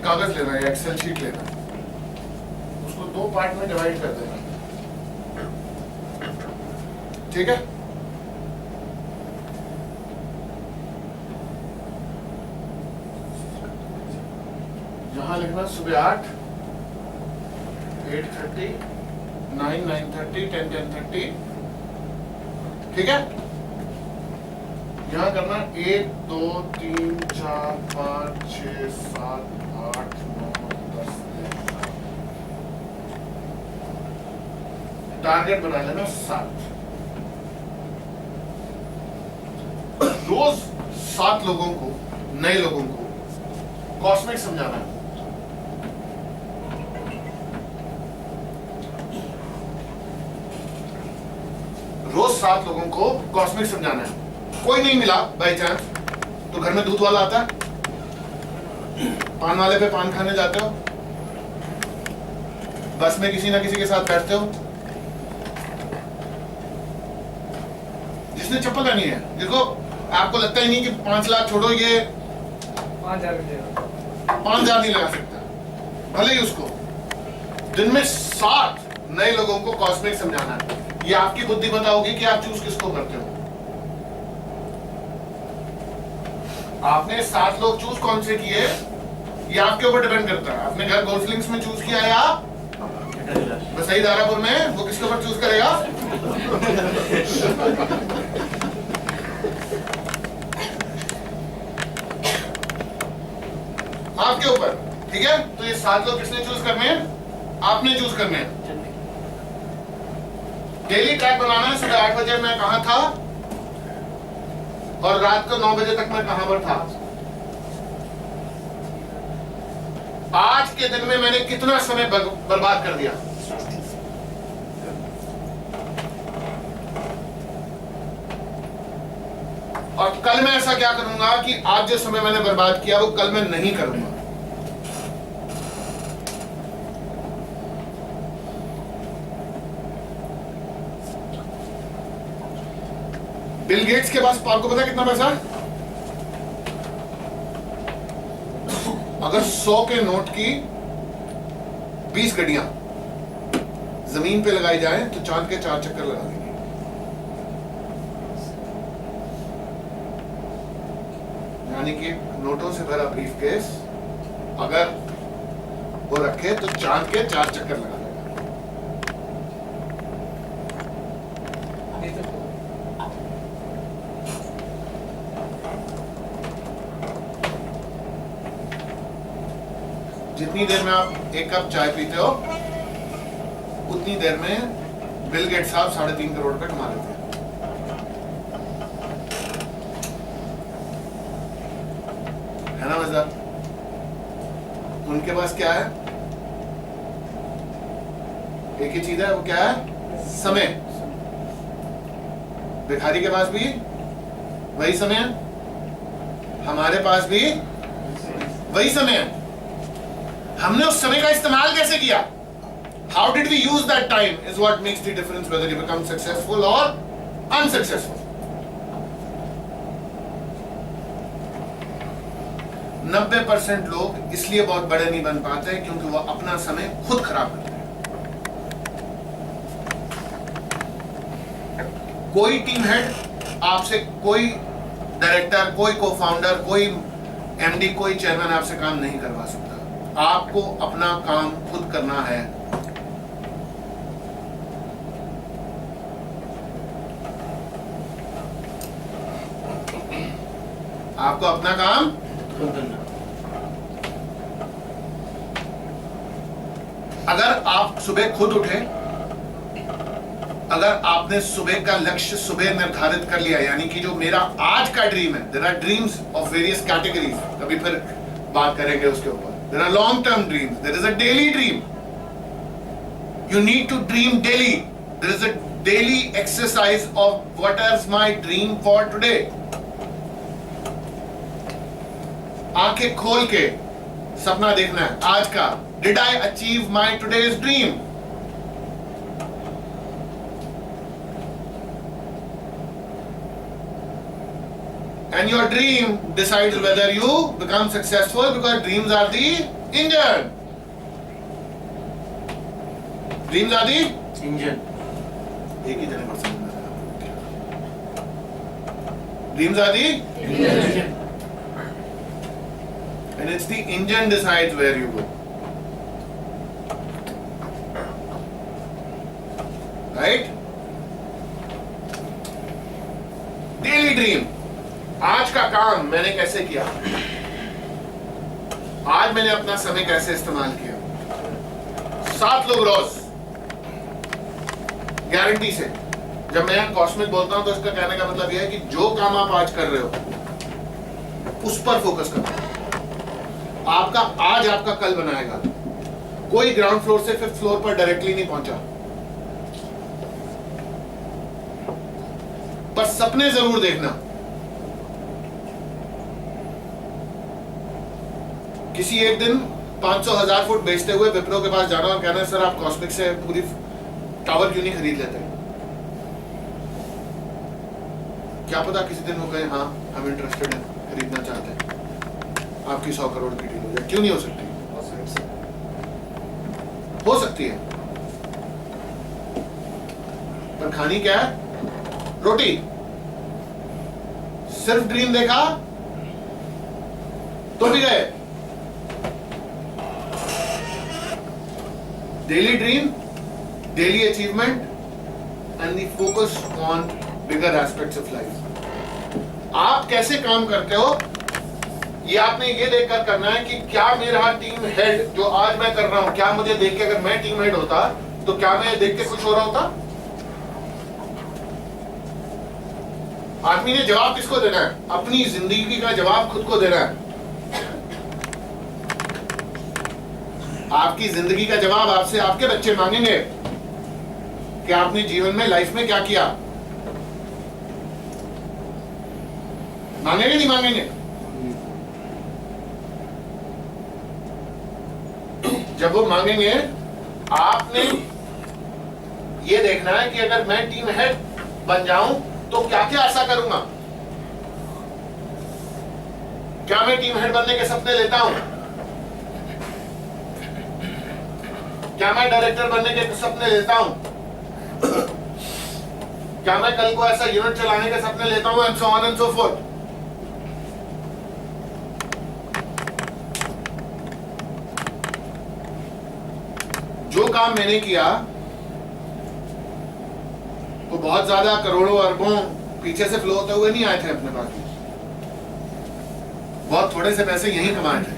कागज लेना है, एक्सेल शीट लेना है, उसको 2 पार्ट में डिवाइड कर देना, ठीक है। यहां लिखना सुबह 8, 8:30, 9, 9:30, 10, 10:30, ठीक है। यहां करना 1, 2, 3, 4, 5, 6, 7, 8, 9, 10, 11। टारगेट बना लेना 7। रोज 7 लोगों को, नए लोगों को कॉस्मिक समझाना है। रोज 7 लोगों को कॉस्मिक समझाना है। कोई नहीं मिला बाई चांस तो घर में दूध वाला आता है, पान वाले पे पान खाने जाते हो, बस में किसी ना किसी के साथ बैठते हो, जिसने चप्पल पहनी है, जिसको आपको लगता ही नहीं कि 5 लाख छोड़ो ये 5,000 नहीं लगा सकता, भले ही उसको दिन में 7 नए लोगों को कॉस्मिक समझाना है। ये आपकी बुद्धि बताओगी कि आप चूज किसको करते हो। आपने 7 लोग चूज कौन से किए ये आपके ऊपर डिपेंड करता है। आपने घर गोल्फ लिंक्स में चूज किया या वसई दारापुर में, वो किसके ऊपर चूज करेगा? आपके ऊपर, ठीक है। तो ये 7 लोग किसने चूज करने हैं? आपने चूज करने हैं। डेली ट्रैक बनाना है। सुबह 8 बजे मैं कहां था और रात को 9 बजे तक मैं कहां पर था। आज के दिन में मैंने कितना समय बर्बाद कर दिया। और कल मैं ऐसा क्या करूंगा कि आज जो समय मैंने बर्बाद किया वो कल मैं नहीं करूंगा। बिल गेट्स के पास आपको पता है कितना पैसा है? अगर 100 के नोट की 20 गड्डियां जमीन पे लगाई जाए तो चांद के 4 चक्कर लगा देंगे। यानी कि नोटों से भरा ब्रीफकेस अगर वो रखे तो चांद के 4 चक्कर लगा देगा। जितनी देर में आप 1 कप चाय पीते हो उतनी देर में बिल गेट्स साहब 3.5 करोड़ रुपए कमा लेते हैं। है ना मजेदार? उनके पास क्या है? एक ही चीज है, वो क्या है? समय। भिखारी के पास भी वही समय है, हमारे पास भी वही समय है। हमने उस समय का इस्तेमाल कैसे किया? How did we use that time is what makes the difference whether you become successful और अनसक्सेसफुल। 90% लोग इसलिए बहुत बड़े नहीं बन पाते क्योंकि वो अपना समय खुद खराब करते हैं। कोई टीम हेड आपसे, कोई डायरेक्टर, कोई को फाउंडर, कोई एमडी, कोई चेयरमैन आपसे काम नहीं करवा सकता। आपको अपना काम खुद करना है। आपको अपना काम खुद करना। अगर आप सुबह खुद उठे, अगर आपने सुबह का लक्ष्य सुबह निर्धारित कर लिया, यानी कि जो मेरा आज का ड्रीम है, there are dreams of various categories, कभी फिर बात करेंगे उसके ऊपर। There are long-term dreams. There is a daily dream. You need to dream daily. There is a daily exercise of what is my dream for today. आंखें खोल के सपना देखना है आज का। Did I achieve my today's dream? And your dream decides whether you become successful, because dreams are the engine. Dreams are the engine. एक ही जने पर समझना है. Dreams are the Engine. and it's the engine decides where you go. Right? Daily dream. आज का काम मैंने कैसे किया, आज मैंने अपना समय कैसे इस्तेमाल किया. 7 लोग रोज गारंटी से. जब मैं कॉस्मिक बोलता हूं तो इसका कहने का मतलब यह है कि जो काम आप आज कर रहे हो उस पर फोकस करो. आपका आज आपका कल बनाएगा. कोई ग्राउंड फ्लोर से 5th फ्लोर पर डायरेक्टली नहीं पहुंचा, पर सपने जरूर देखना. किसी एक दिन 500,000 फुट बेचते हुए विप्रो के पास जाना और कहना, सर आप कॉस्मिक से पूरी टावर क्यों नहीं खरीद लेते. क्या पता किसी दिन वो कहे हाँ हम इंटरेस्टेड हैं, खरीदना चाहते हैं, आपकी 100 करोड़ की डील हो जाए. क्यों नहीं हो सकती? हो सकती है. पर खानी क्या है? रोटी. सिर्फ ड्रीम देखा तो भी गए. Daily dream, daily achievement, and the focus on bigger aspects of life. आप कैसे काम करते हो, ये आपने ये देखकर करना है कि क्या मेरा टीम हेड जो आज मैं कर रहा हूं, क्या मुझे देख के, अगर मैं टीम हेड होता तो क्या मैं देख के खुश हो रहा होता? आदमी ने जवाब किसको देना है? अपनी जिंदगी का जवाब खुद को देना है. आपकी जिंदगी का जवाब आपसे आपके बच्चे मांगेंगे कि आपने जीवन में, लाइफ में क्या किया. मांगेंगे नहीं मांगेंगे? जब वो मांगेंगे, आपने ये देखना है कि अगर मैं टीम हेड बन जाऊं तो क्या क्या ऐसा करूंगा. क्या मैं टीम हेड बनने के सपने लेता हूं? क्या मैं डायरेक्टर बनने के सपने लेता हूं? क्या मैं कल को ऐसा यूनिट चलाने के सपने लेता हूं? And so on and so fourth. जो काम मैंने किया वो बहुत ज्यादा करोड़ों अरबों पीछे से फ्लो होते हुए नहीं आए थे अपने पास. बहुत थोड़े से पैसे यहीं कमाए थे.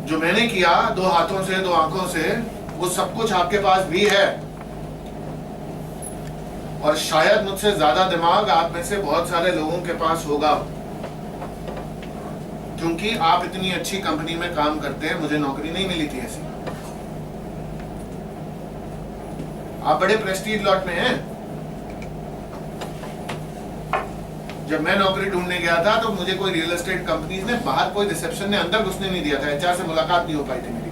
जो मैंने किया 2 हाथों से, 2 आंखों से, वो सब कुछ आपके पास भी है. और शायद मुझसे ज्यादा दिमाग आप में से बहुत सारे लोगों के पास होगा, क्योंकि आप इतनी अच्छी कंपनी में काम करते हैं. मुझे नौकरी नहीं मिली थी ऐसी. आप बड़े प्रेस्टीज लॉट में हैं. जब मैं नौकरी ढूंढने गया था तो मुझे कोई रियल एस्टेट कंपनीज ने, बाहर कोई रिसेप्शन ने अंदर घुसने नहीं दिया था. एचआर से मुलाकात नहीं हो पाई थी मेरी.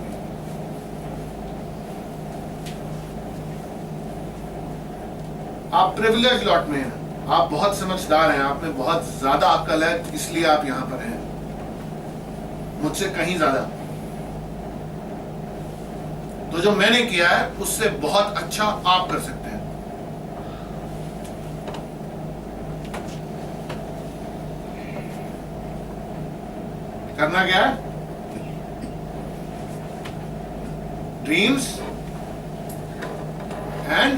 आप प्रिविलेज लॉट में हैं. आप बहुत समझदार हैं. आप में बहुत ज्यादा अक्ल है, इसलिए आप यहां पर हैं, मुझसे कहीं ज्यादा. तो जो मैंने किया है उससे बहुत अच्छा आप कर सकते हैं. करना क्या है? Dreams and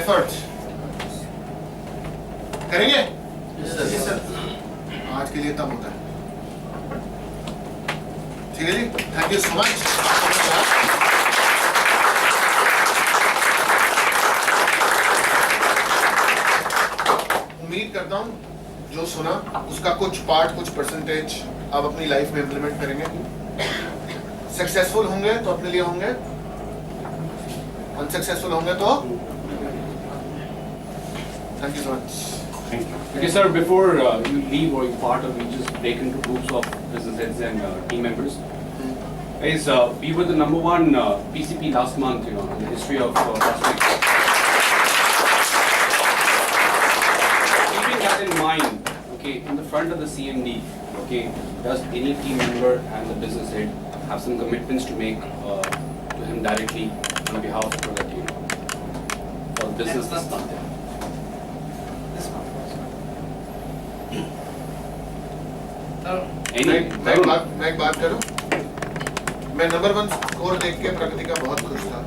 efforts. करेंगे? Yes, sir. आज के लिए तब होता है. ठीक है जी. Thank you so much. उम्मीद करता हूं जो सुना उसका कुछ पार्ट, कुछ परसेंटेज आप अपनी लाइफ में इंप्लीमेंट करेंगे. सक्सेसफुल होंगे तो अपने लिए होंगे, अनसक्सेसफुल होंगे तो. Thank you so much. Okay, sir, before you leave or you part, or we just break into groups of business heads and team members. Guys, we were the #1 PCP last month, in the history of prospects. front of the CMD, okay, does any team member and the business head have some commitments to make to him directly on behalf of the team for business? That's not there. This one. Any? मैं एक बात करूं? मैं number 1 score देख के प्रगति का बहुत खुश था।